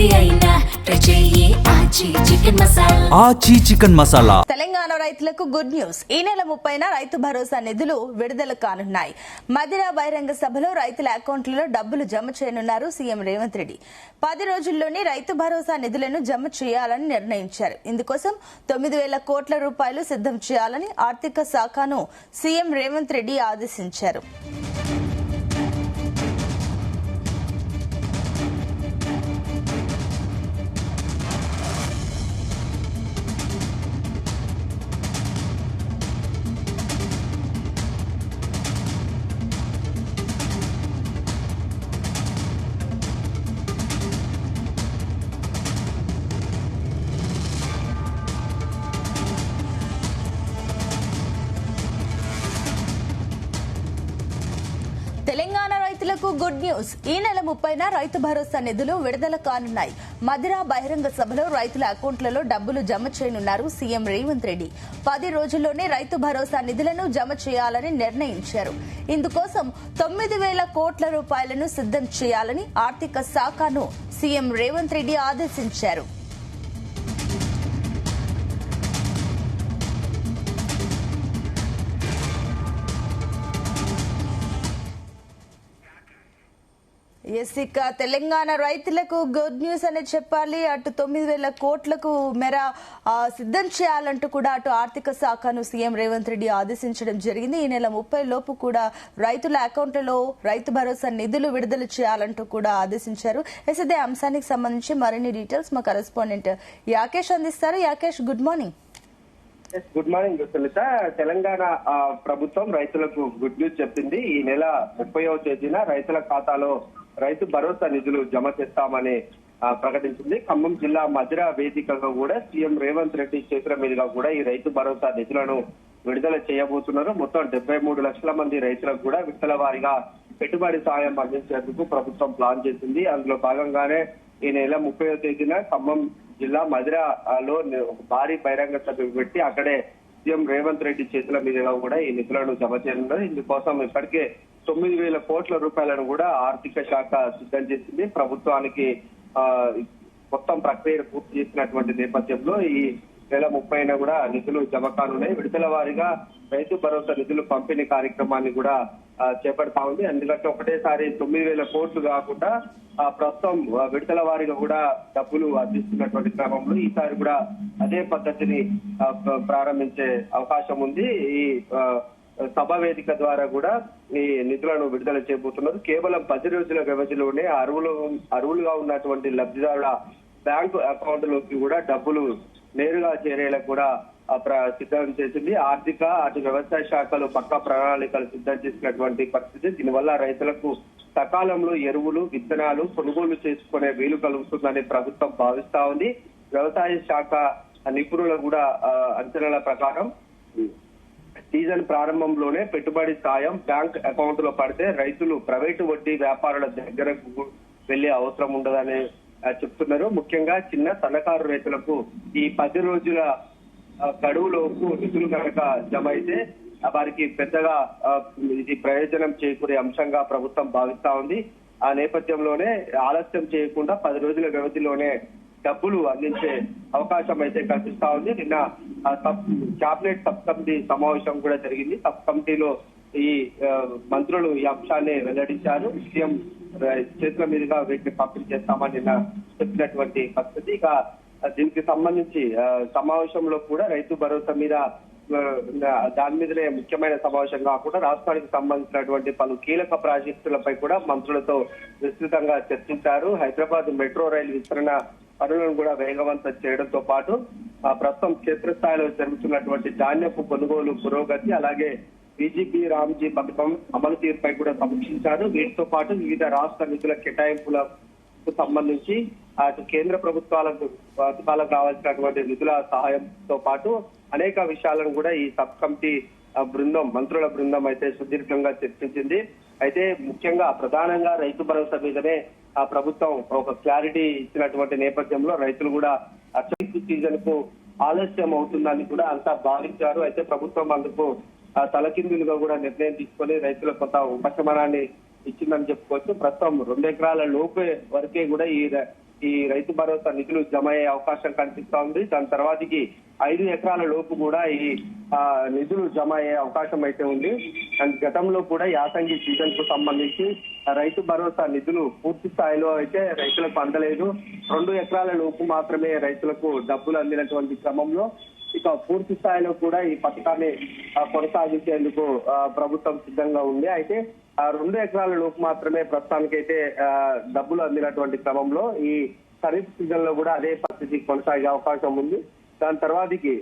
ఆచి చికెన్ మసాలా. తెలంగాణ రైతులకు good news. ఈ నెల 30న రైతు భరోసా నిధులు విడుదల కానున్నాయి. మదిర బహిరంగ సభలో రైతుల అకౌంట్లలో డబ్బులు జమ చేయనున్నారు సీఎం రేవంత్ రెడ్డి. 10 రోజుల్లోనే రైతు భరోసా నిధులను జమ చేయాలని నిర్ణయించారు. ఇందుకోసం 9,000 కోట్ల రూపాయలు సిద్ధం చేయాలని ఆర్థిక శాఖను సీఎం రేవంత్ రెడ్డి ఆదేశించారు. తెలంగాణ రైతులకు గుడ్ న్యూస్. ఈ నెల 30న రైతు భరోసా నిధులు విడుదల కానున్నాయి. మదిర బహిరంగ సభలో రైతుల అకౌంట్లలో డబ్బులు జమ చేయనున్నారు సీఎం రేవంత్ రెడ్డి. 10 రోజుల్లోనే రైతు భరోసా నిధులను జమ చేయాలని నిర్ణయించారు. ఇందుకోసం 9,000 కోట్ల రూపాయలను సిద్ధం చేయాలని ఆర్థిక శాఖను సీఎం రేవంత్ రెడ్డి ఆదేశించారు. ఇక తెలంగాణ రైతులకు గుడ్ న్యూస్ అనేది చెప్పాలి. అటు 9,000 కోట్లకు మేర సిద్ధం చేయాలంటూ కూడా అటు ఆర్థిక శాఖను సీఎం రేవంత్ రెడ్డి ఆదేశించడం జరిగింది. ఈ నెల 30 లోపు కూడా రైతుల అకౌంట్లలో రైతు భరోసా నిధులు విడుదల చేయాలంటూ కూడా ఆదేశించారు. ఇదే అంశానికి సంబంధించి మరిన్ని డీటెయిల్స్ మా కరెస్పాండెంట్ యాకేష్ అందిస్తారు. Yakesh, good morning. Good morning Sunitha. Telangana ప్రభుత్వం రైతులకు గుడ్ న్యూస్ చెప్పింది. ఈ నెల 30వ తేదీన రైతుల ఖాతాలో రైతు భరోసా నిధులు జమ చేస్తామని ప్రకటించింది. ఖమ్మం జిల్లా మదిర వేదికగా కూడా సీఎం రేవంత్ రెడ్డి చేతుల మీదుగా కూడా ఈ రైతు భరోసా నిధులను విడుదల చేయబోతున్నారు. మొత్తం 73 లక్షల మంది రైతులకు కూడా విడతల వారీగా పెట్టుబడి సాయం అందించేందుకు ప్రభుత్వం ప్లాన్ చేసింది. అందులో భాగంగానే ఈ నెల 30వ తేదీన ఖమ్మం జిల్లా మదిరలో భారీ బహిరంగ సభ పెట్టి అక్కడే సీఎం రేవంత్ రెడ్డి చేతుల మీదుగా కూడా ఈ నిధులను జమ చేయనున్నారు. ఇందుకోసం ఇప్పటికే 9,000 కోట్ల రూపాయలను కూడా ఆర్థిక శాఖ సిద్ధం చేసింది. ప్రభుత్వానికి మొత్తం ప్రక్రియ పూర్తి చేసినటువంటి నేపథ్యంలో ఈ నెల 30న కూడా నిధులు జమ కానున్నాయి. విడతల వారీగా రైతు భరోసా నిధులు పంపిణీ కార్యక్రమాన్ని కూడా చేపడతా ఉంది. అందుకంటే ఒకటేసారి 9,000 కోట్లు కాకుండా ప్రస్తుతం విడతల వారీగా కూడా డబ్బులు అందిస్తున్నటువంటి క్రమంలో ఈసారి కూడా అదే పద్ధతిని ప్రారంభించే అవకాశం ఉంది. ఈ సభ వేదిక ద్వారా కూడా ఈ నిధులను విడుదల చేయబోతున్నారు. కేవలం 10 రోజుల వ్యవధిలోనే అర్హులుగా ఉన్నటువంటి లబ్ధిదారుల బ్యాంకు అకౌంట్లోకి కూడా డబ్బులు నేరుగా చేరేలా కూడా సిద్ధం చేసింది. ఆర్థిక అటు వ్యవసాయ శాఖలు పక్కా ప్రణాళికలు సిద్ధం చేసినటువంటి పరిస్థితి. దీనివల్ల రైతులకు సకాలంలో ఎరువులు, విత్తనాలు కొనుగోలు చేసుకునే వీలు కలుగుతుందని ప్రభుత్వం భావిస్తా ఉంది. వ్యవసాయ శాఖ నిపుణులు కూడా అంచనాల ప్రకారం సీజన్ ప్రారంభంలోనే పెట్టుబడి సాయం బ్యాంక్ అకౌంట్ లో పడితే రైతులు ప్రైవేటు వడ్డీ వ్యాపారుల దగ్గరకు వెళ్లే అవసరం ఉండదని చెప్తున్నారు. ముఖ్యంగా చిన్న సన్నకారు రైతులకు ఈ 10 రోజుల గడువులోపు నిధులు కనుక జమ అయితే వారికి పెద్దగా ఇది ప్రయోజనం చేకూరే అంశంగా ప్రభుత్వం భావిస్తా ఉంది. ఆ నేపథ్యంలోనే ఆలస్యం చేయకుండా 10 రోజుల వ్యవధిలోనే డబ్బులు అందించే అవకాశం అయితే కనిపిస్తా ఉంది. నిన్న క్యాబినెట్ సబ్ కమిటీ సమావేశం కూడా జరిగింది. సబ్ కమిటీలో ఈ మంత్రులు ఈ అంశాన్ని వెల్లడించారు. సీఎం చేతుల మీదుగా వీటిని పంపిణీ చేస్తామని నిన్న చెప్పినటువంటి పరిస్థితి. ఇక దీనికి సంబంధించి సమావేశంలో కూడా రైతు భరోసా మీద దాని మీదనే ముఖ్యమైన సమావేశం కాకుండా రాష్ట్రానికి సంబంధించినటువంటి పలు కీలక ప్రాజెక్టులపై కూడా మంత్రులతో విస్తృతంగా చర్చించారు. హైదరాబాద్ మెట్రో రైలు విస్తరణ పనులను కూడా వేగవంతం చేయడంతో పాటు ప్రస్తుతం క్షేత్రస్థాయిలో జరుగుతున్నటువంటి ధాన్యపు కొనుగోలు పురోగతి, అలాగే బీజీపీ రామ్జీ పథకం అమలు తీరుపై కూడా సమీక్షించారు. వీటితో పాటు వివిధ రాష్ట్ర నిధుల కేటాయింపులకు సంబంధించి అటు కేంద్ర ప్రభుత్వాలకు కావాల్సినటువంటి నిధుల సహాయంతో పాటు అనేక విషయాలను కూడా ఈ సబ్ కమిటీ బృందం, మంత్రుల బృందం అయితే సుదీర్ఘంగా చర్చించింది. అయితే ముఖ్యంగా ప్రధానంగా రైతు భరోసా మీదనే ప్రభుత్వం ఒక క్లారిటీ ఇచ్చినటువంటి నేపథ్యంలో రైతులు కూడా ఖరీఫ్ సీజన్ కు ఆలస్యం అవుతుందని కూడా అంతా భావించారు. అయితే ప్రభుత్వం అందుకు తలకిందులుగా కూడా నిర్ణయం తీసుకొని రైతుల కొంత ఉపశమనాన్ని ఇచ్చిందని చెప్పుకోవచ్చు. ప్రస్తుతం 2 ఎకరాల లోపే వరకే కూడా ఈ ఈ రైతు భరోసా నిధులు జమ అయ్యే అవకాశం కనిపిస్తా ఉంది. దాని తర్వాతకి 5 ఎకరాల లోపు కూడా ఈ నిధులు జమ అయ్యే అవకాశం అయితే ఉంది. అండ్ గతంలో కూడా యాసంగి సీజన్ కు సంబంధించి రైతు భరోసా నిధులు పూర్తి స్థాయిలో అయితే రైతులకు అందలేదు. 2 ఎకరాల లోపు మాత్రమే రైతులకు డబ్బులు అందినటువంటి క్రమంలో ఇక పూర్తి స్థాయిలో కూడా ఈ పథకాన్ని కొనసాగించేందుకు ప్రభుత్వం సిద్ధంగా ఉంది. అయితే 2 ఎకరాల లోపు మాత్రమే ప్రస్తుతానికైతే డబ్బులు అందినటువంటి క్రమంలో ఈ ఖరీఫ్ సీజన్ లో కూడా అదే పరిస్థితి కొనసాగే అవకాశం ఉంది. దాని తర్వాతకి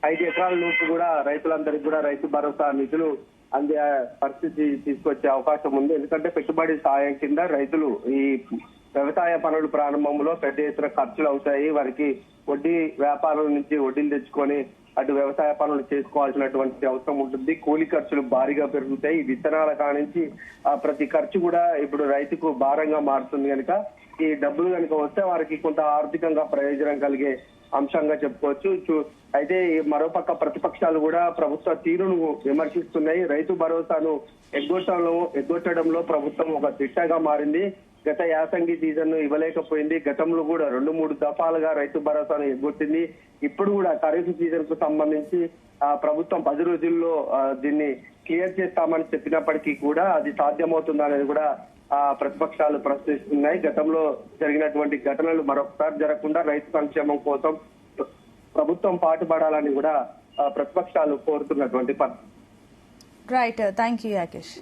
5 ఎకరాల లోపు కూడా రైతులందరికీ కూడా రైతు భరోసా నిధులు అందే పరిస్థితి తీసుకొచ్చే అవకాశం ఉంది. ఎందుకంటే పెట్టుబడి సాయం కింద రైతులు ఈ వ్యవసాయ పనులు ప్రారంభంలో పెద్ద ఎత్తున ఖర్చులు అవుతాయి. వారికి వడ్డీ వ్యాపారం నుంచి వడ్డీలు తెచ్చుకొని అటు వ్యవసాయ పనులు చేసుకోవాల్సినటువంటి అవసరం ఉంటుంది. కూలీ ఖర్చులు భారీగా పెరుగుతాయి. విత్తనాల కానించి ప్రతి ఖర్చు కూడా ఇప్పుడు రైతుకు భారంగా మారుతుంది. కనుక ఈ డబ్బులు కనుక వస్తే వారికి కొంత ఆర్థికంగా ప్రయోజనం కలిగే అంశంగా చెప్పుకోవచ్చు. అయితే మరోపక్క ప్రతిపక్షాలు కూడా ప్రభుత్వ తీరును విమర్శిస్తున్నాయి. రైతు భరోసాను ఎగ్గొట్టడంలో ప్రభుత్వం ఒక దిట్టగా మారింది. గత యాసంగి సీజన్ ను ఇవ్వలేకపోయింది. గతంలో కూడా 2-3 దఫాలుగా రైతు భరోసాను ఎగ్గొట్టింది. ఇప్పుడు కూడా ఖరీఫ్ సీజన్ కు సంబంధించి ప్రభుత్వం 10 రోజుల్లో దీన్ని క్లియర్ చేస్తామని చెప్పినప్పటికీ కూడా అది సాధ్యమవుతుందా అనేది కూడా ప్రతిపక్షాలు ప్రశ్నిస్తున్నాయి. గతంలో జరిగినటువంటి ఘటనలు మరొకసారి జరగకుండా రైతు సంక్షేమం కోసం ప్రభుత్వం పాటుపడాలని కూడా ప్రతిపక్షాలు కోరుతున్నటువంటి పరిస్థితి. Right, thank you Yakesh.